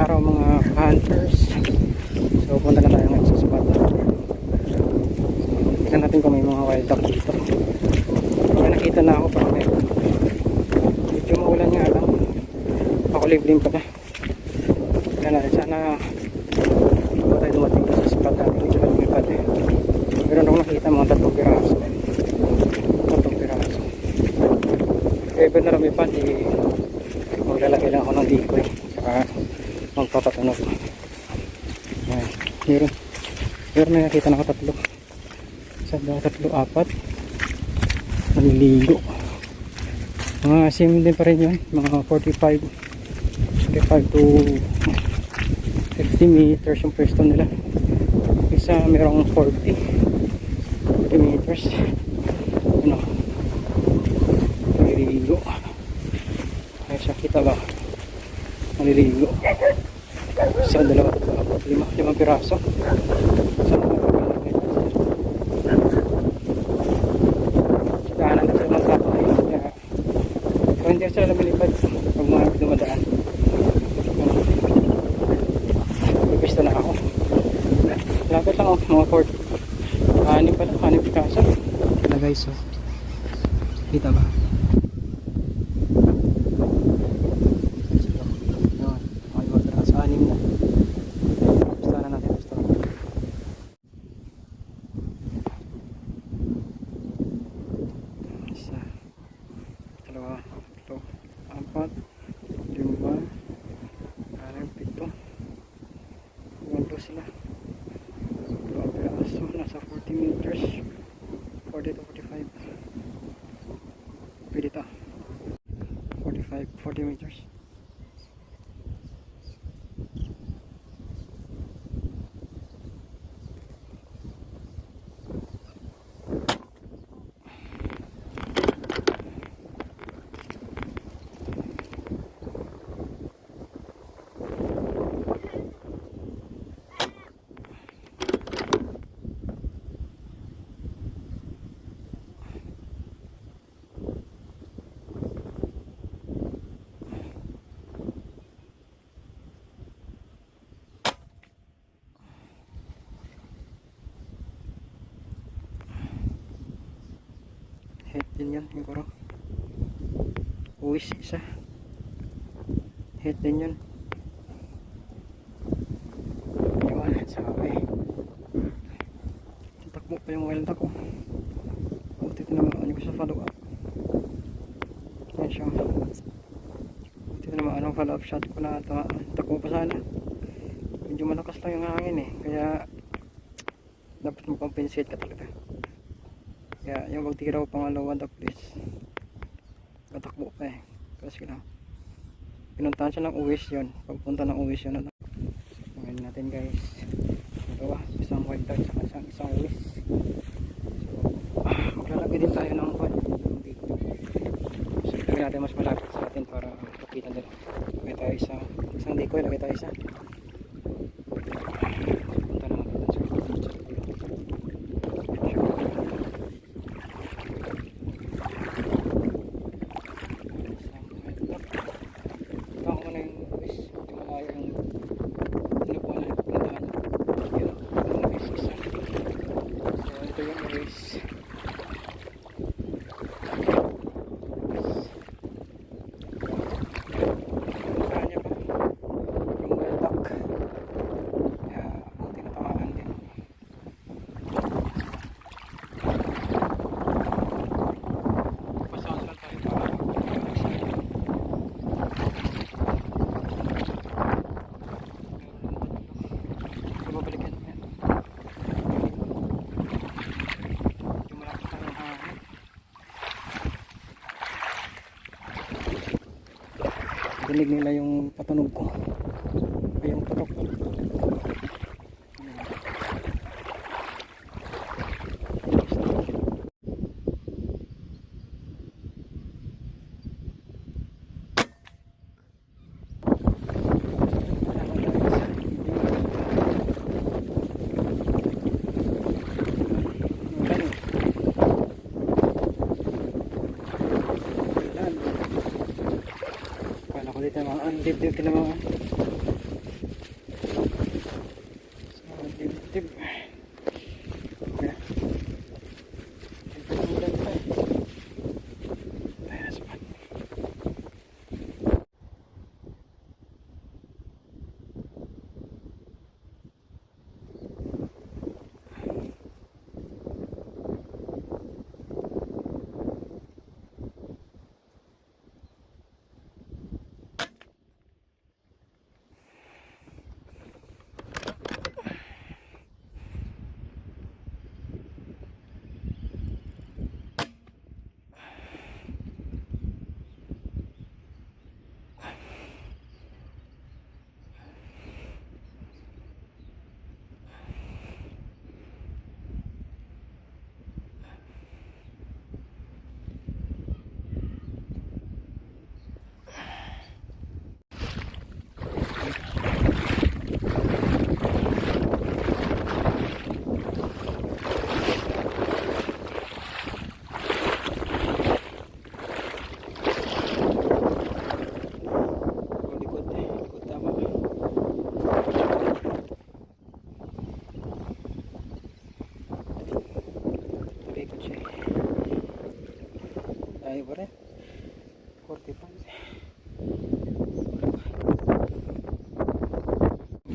araw mga hunters. So punta na tayo ngayon sa spot. Tignan natin kung may mga wild duck dito. Kaya nakita na ako parang meron. Medyo maulan nga lang. Pakuliblim pa na. Tignan natin sana hindi pa tayo dumating sa spot natin. Medyo lumipad eh. Meron akong nakita mga 3 piraso. 3 piraso. Kaya iba na lumipad eh. Maglalagay lang ako ng decoy. Saka magpapatunog. Ayan. Meron na nakita na ako 3. Isa, 2, 3, 4. Naliligo. Mga same din pa rin yun. Mga 45 to 50 meters yung pwesto nila. Isa merong 40 meters. Ano? Naliligo. Ay siya, kita ba? Naliligo. Isa, 2, 3, 4, 5 piraso. Isa, kanan na sila magkakay. Kaya kung hindi sila lumilipad pag mga dumadaan, ipisto na ako. Lapit lang ako, mga 4 pala, 6 piraso. Ito guys, so kita ba? Sila so nasa 40 meters 40 to 45 pwede ito 40 meters. Hit din yan, yung kuro. Uwis isa. Hit din yun. Iwan, sabi. Takbo pa yung wild duck ko. Buti naman ano ko sa follow up. Yan siya. Buti naman anong follow up shot ko na takbo pa sana. Medyo malakas lang yung hangin eh. Kaya dapat mag-compensate ka talaga. Kaya yung pagtira ko pangalawa duck please. Katakbo pa eh. Kasi lang. Pinuntahan siya ng uwis yun. Pagpunta ng uwis yun. Ngayon natin guys. Dalawa. Isang wild duck sa isang uwis. So maglalagay din tayo ng pan. So ilagay natin mas malapit sa atin para makita nila. Lagay tayo isang decoy. Lagay tayo isa. Punta naman natin sa dinig nila yung patunog ko ay yung patok. Dito mga dibdib ka naman.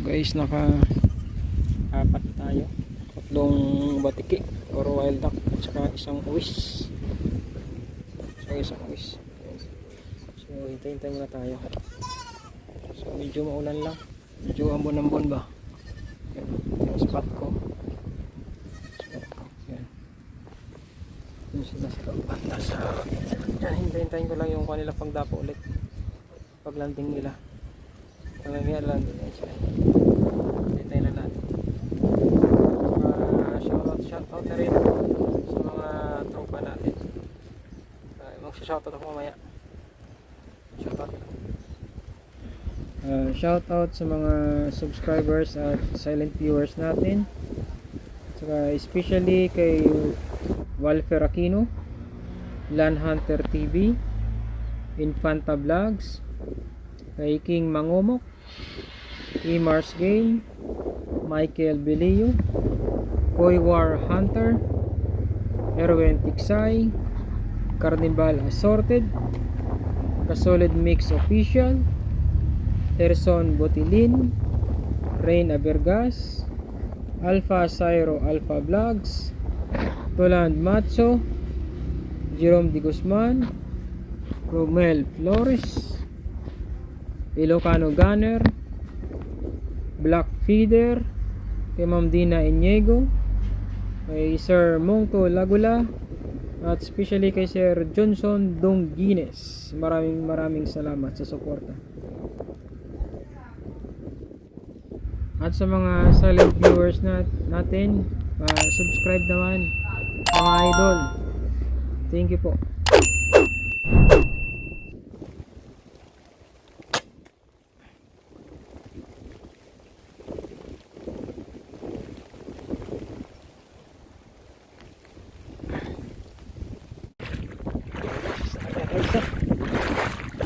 guys, naka-apat tayo. Tatlong batiki or wild duck at saka isang uwis. So hintay muna tayo. So medyo maulan lang, medyo ambon-ambon ba. Yan, yung spot ko. Yan. Yung sila sa pantas. Yan, hintayin ko lang yung kanila pagdapo ulit. Paglanding nila. Paglanding lang sila. Hintayin lang natin. Shoutout na rin sa mga tropa natin. Magsha-shoutout ako mamaya. Shoutout sa mga subscribers at silent viewers natin. Saka especially kay Walfer Aquino, Land Hunter TV, Infanta Vlogs, kay King Mangomok, Mars Game, Michael Belio, Koy War Hunter, Erwin Tiksay, Carnival Assorted, Kasolid Mix Official, Erson Botilin, Rain Abergas, Alpha Syro Alpha Vlogs, Toland Matzo, Jerome Di Guzman, Romel Flores, Ilocano Gunner, Black Feeder, kay Ma'am Dina Iniego, kay Sir Mongto Lagula, at especially kay Sir Johnson Dongines. Maraming salamat sa suporta. At sa mga silent viewers natin, subscribe naman mga idol. Thank you po.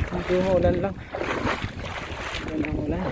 Medyo maulan lang. Ulan.